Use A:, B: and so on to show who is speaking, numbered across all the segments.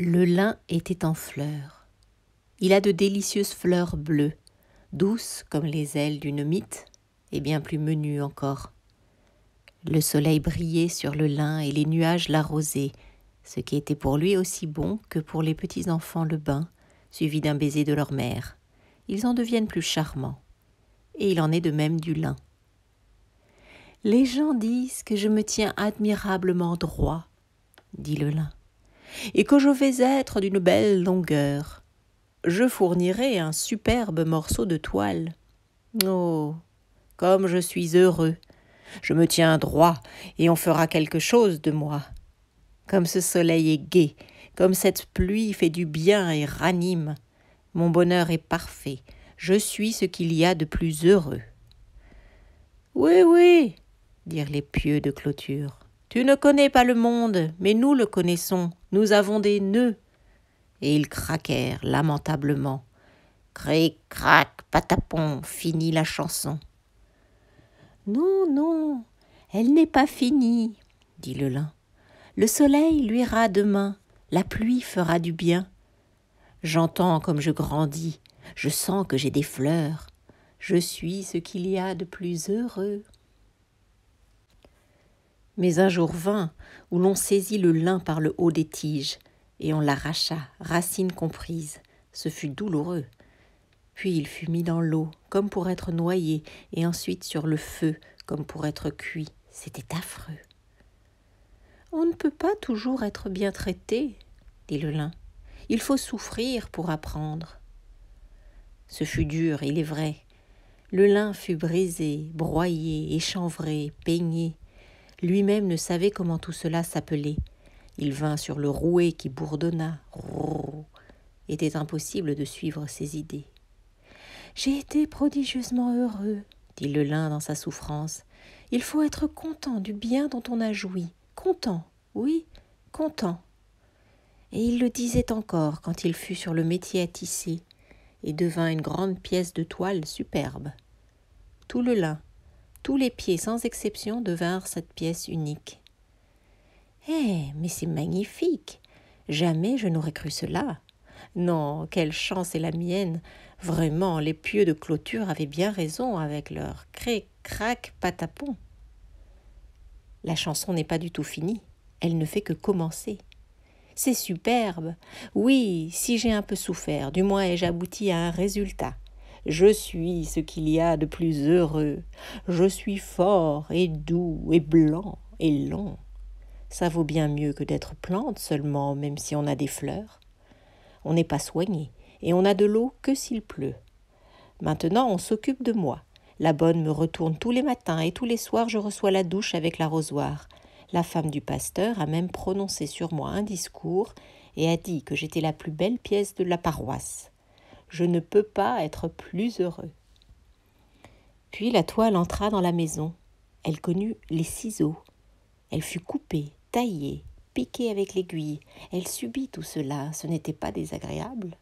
A: Le lin était en fleurs. Il a de délicieuses fleurs bleues, douces comme les ailes d'une mythe et bien plus menues encore. Le soleil brillait sur le lin et les nuages l'arrosaient, ce qui était pour lui aussi bon que pour les petits enfants le bain, suivi d'un baiser de leur mère. Ils en deviennent plus charmants. Et il en est de même du lin. Les gens disent que je me tiens admirablement droit, dit le lin, et que je vais être d'une belle longueur. Je fournirai un superbe morceau de toile. Oh, comme je suis heureux! Je me tiens droit, et on fera quelque chose de moi. Comme ce soleil est gai, comme cette pluie fait du bien et ranime. Mon bonheur est parfait. Je suis ce qu'il y a de plus heureux. Oui, oui, dirent les pieux de clôture. Tu ne connais pas le monde, mais nous le connaissons. Nous avons des nœuds. Et ils craquèrent lamentablement. Cric, crac, patapon, finit la chanson. Non, non, elle n'est pas finie, dit le lin. Le soleil luira demain, la pluie fera du bien. J'entends comme je grandis, je sens que j'ai des fleurs. Je suis ce qu'il y a de plus heureux. Mais un jour vint où l'on saisit le lin par le haut des tiges, et on l'arracha, racines comprises. Ce fut douloureux. Puis il fut mis dans l'eau, comme pour être noyé, et ensuite sur le feu, comme pour être cuit. C'était affreux. On ne peut pas toujours être bien traité, dit le lin. Il faut souffrir pour apprendre. Ce fut dur, il est vrai. Le lin fut brisé, broyé, échanvré, peigné. Lui-même ne savait comment tout cela s'appelait. Il vint sur le rouet qui bourdonna. Rrrr. Était impossible de suivre ses idées. J'ai été prodigieusement heureux, dit le lin dans sa souffrance. Il faut être content du bien dont on a joui. Content, oui, content. Et il le disait encore quand il fut sur le métier à tisser et devint une grande pièce de toile superbe. Tout le lin, tous les pieds sans exception devinrent cette pièce unique. Mais c'est magnifique! Jamais je n'aurais cru cela. Non, quelle chance est la mienne! Vraiment, les pieux de clôture avaient bien raison avec leur cric, crac, patapon. La chanson n'est pas du tout finie, elle ne fait que commencer. C'est superbe. Oui, si j'ai un peu souffert, du moins ai-je abouti à un résultat. Je suis ce qu'il y a de plus heureux. Je suis fort et doux et blanc et long. Ça vaut bien mieux que d'être plante seulement, même si on a des fleurs. On n'est pas soigné et on n'a de l'eau que s'il pleut. Maintenant, on s'occupe de moi. La bonne me retourne tous les matins et tous les soirs je reçois la douche avec l'arrosoir. La femme du pasteur a même prononcé sur moi un discours et a dit que j'étais la plus belle pièce de la paroisse. Je ne peux pas être plus heureux. Puis la toile entra dans la maison. Elle connut les ciseaux. Elle fut coupée, taillée, piquée avec l'aiguille. Elle subit tout cela, ce n'était pas désagréable.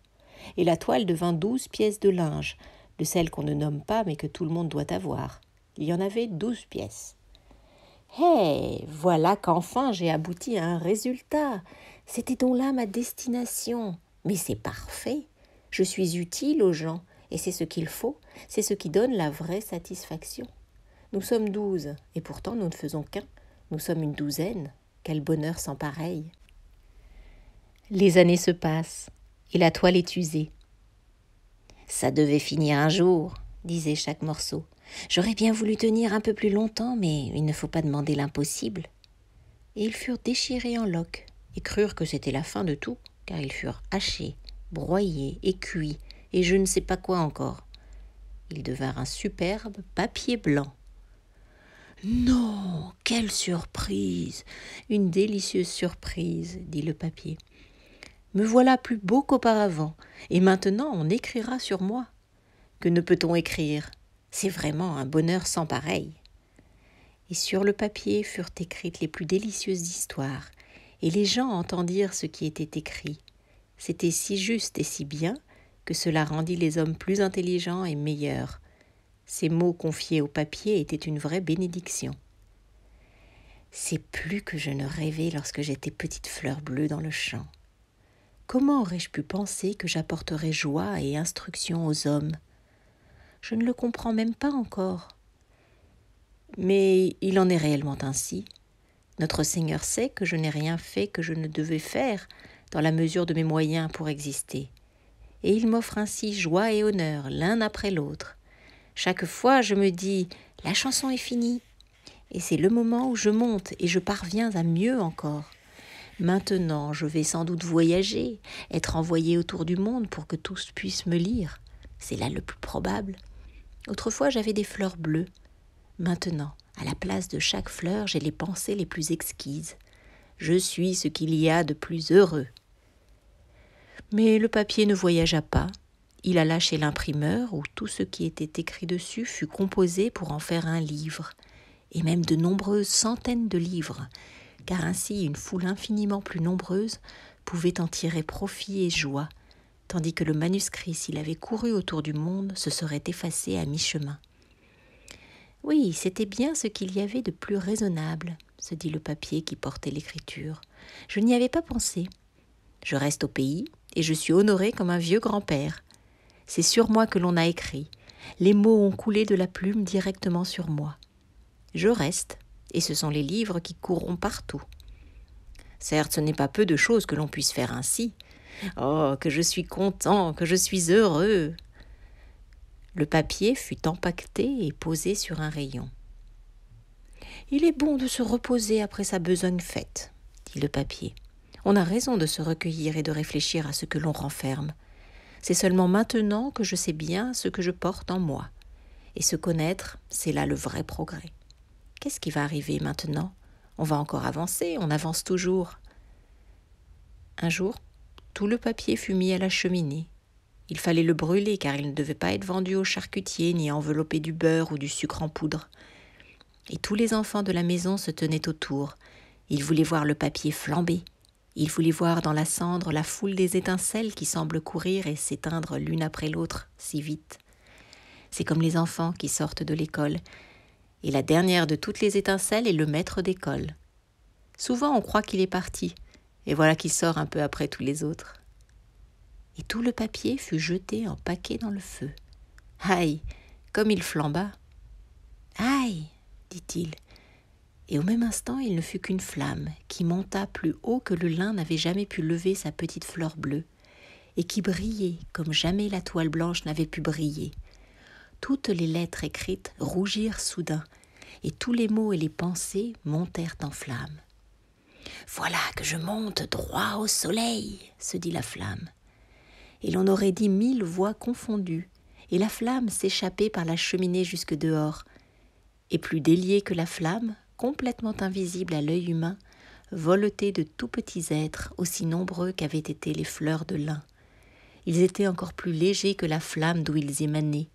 A: Et la toile devint 12 pièces de linge, de celles qu'on ne nomme pas mais que tout le monde doit avoir. Il y en avait 12 pièces. Voilà qu'enfin j'ai abouti à un résultat. C'était donc là ma destination. Mais c'est parfait. Je suis utile aux gens, et c'est ce qu'il faut, c'est ce qui donne la vraie satisfaction. Nous sommes 12, et pourtant nous ne faisons qu'un. Nous sommes une douzaine. Quel bonheur sans pareil. Les années se passent, et la toile est usée. Ça devait finir un jour, disait chaque morceau. J'aurais bien voulu tenir un peu plus longtemps, mais il ne faut pas demander l'impossible. Et ils furent déchirés en loques, et crurent que c'était la fin de tout, car ils furent hachés, broyés et cuits, et je ne sais pas quoi encore. Ils devinrent un superbe papier blanc. Non, quelle surprise! Une délicieuse surprise, dit le papier. Me voilà plus beau qu'auparavant, et maintenant on écrira sur moi. Que ne peut-on écrire? C'est vraiment un bonheur sans pareil. Et sur le papier furent écrites les plus délicieuses histoires, et les gens entendirent ce qui était écrit. C'était si juste et si bien que cela rendit les hommes plus intelligents et meilleurs. Ces mots confiés au papier étaient une vraie bénédiction. C'est plus que je ne rêvais lorsque j'étais petite fleur bleue dans le champ. Comment aurais-je pu penser que j'apporterais joie et instruction aux hommes? Je ne le comprends même pas encore. Mais il en est réellement ainsi. Notre Seigneur sait que je n'ai rien fait que je ne devais faire dans la mesure de mes moyens pour exister. Et il m'offre ainsi joie et honneur l'un après l'autre. Chaque fois, je me dis « la chanson est finie ». Et c'est le moment où je monte et je parviens à mieux encore. Maintenant, je vais sans doute voyager, être envoyé autour du monde pour que tous puissent me lire. C'est là le plus probable. Autrefois, j'avais des fleurs bleues. Maintenant, à la place de chaque fleur, j'ai les pensées les plus exquises. Je suis ce qu'il y a de plus heureux. Mais le papier ne voyagea pas. Il alla chez l'imprimeur où tout ce qui était écrit dessus fut composé pour en faire un livre, et même de nombreuses centaines de livres, car ainsi une foule infiniment plus nombreuse pouvait en tirer profit et joie, tandis que le manuscrit, s'il avait couru autour du monde, se serait effacé à mi-chemin. Oui, c'était bien ce qu'il y avait de plus raisonnable, se dit le papier qui portait l'écriture. Je n'y avais pas pensé. Je reste au pays et je suis honoré comme un vieux grand-père. C'est sur moi que l'on a écrit. Les mots ont coulé de la plume directement sur moi. Je reste, et ce sont les livres qui courront partout. Certes, ce n'est pas peu de choses que l'on puisse faire ainsi. Oh, que je suis content, que je suis heureux. Le papier fut empaqueté et posé sur un rayon. Il est bon de se reposer après sa besogne faite, dit le papier. On a raison de se recueillir et de réfléchir à ce que l'on renferme. C'est seulement maintenant que je sais bien ce que je porte en moi. Et se connaître, c'est là le vrai progrès. Qu'est-ce qui va arriver maintenant? On va encore avancer, on avance toujours. Un jour, tout le papier fut mis à la cheminée. Il fallait le brûler car il ne devait pas être vendu au charcutier ni enveloppé du beurre ou du sucre en poudre. Et tous les enfants de la maison se tenaient autour. Ils voulaient voir le papier flamber. Ils voulaient voir dans la cendre la foule des étincelles qui semblent courir et s'éteindre l'une après l'autre si vite. C'est comme les enfants qui sortent de l'école. Et la dernière de toutes les étincelles est le maître d'école. Souvent on croit qu'il est parti, et voilà qu'il sort un peu après tous les autres. Et tout le papier fut jeté en paquets dans le feu. Aïe, comme il flamba. Aïe, dit-il. Et au même instant, il ne fut qu'une flamme qui monta plus haut que le lin n'avait jamais pu lever sa petite fleur bleue, et qui brillait comme jamais la toile blanche n'avait pu briller. Toutes les lettres écrites rougirent soudain, et tous les mots et les pensées montèrent en flammes. « Voilà que je monte droit au soleil !» se dit la flamme. Et l'on aurait dit 1000 voix confondues, et la flamme s'échappait par la cheminée jusque dehors. Et plus déliée que la flamme, complètement invisible à l'œil humain, voletaient de tout petits êtres aussi nombreux qu'avaient été les fleurs de lin. Ils étaient encore plus légers que la flamme d'où ils émanaient.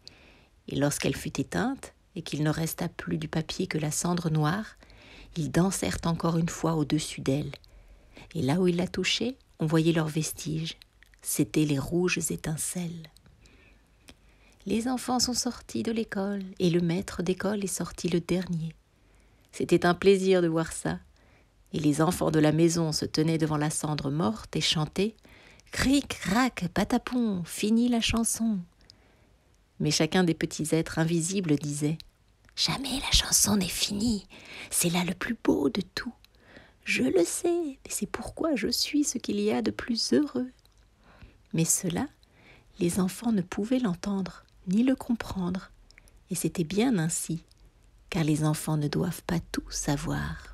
A: Et lorsqu'elle fut éteinte, et qu'il ne resta plus du papier que la cendre noire, ils dansèrent encore une fois au-dessus d'elle. Et là où ils la touchaient, on voyait leurs vestiges. C'étaient les rouges étincelles. Les enfants sont sortis de l'école, et le maître d'école est sorti le dernier. C'était un plaisir de voir ça. Et les enfants de la maison se tenaient devant la cendre morte et chantaient « Cric, crac, patapon, fini la chanson !» Mais chacun des petits êtres invisibles disait « Jamais la chanson n'est finie, c'est là le plus beau de tout. Je le sais, mais c'est pourquoi je suis ce qu'il y a de plus heureux. » Mais cela, les enfants ne pouvaient l'entendre, ni le comprendre. Et c'était bien ainsi, car les enfants ne doivent pas tout savoir.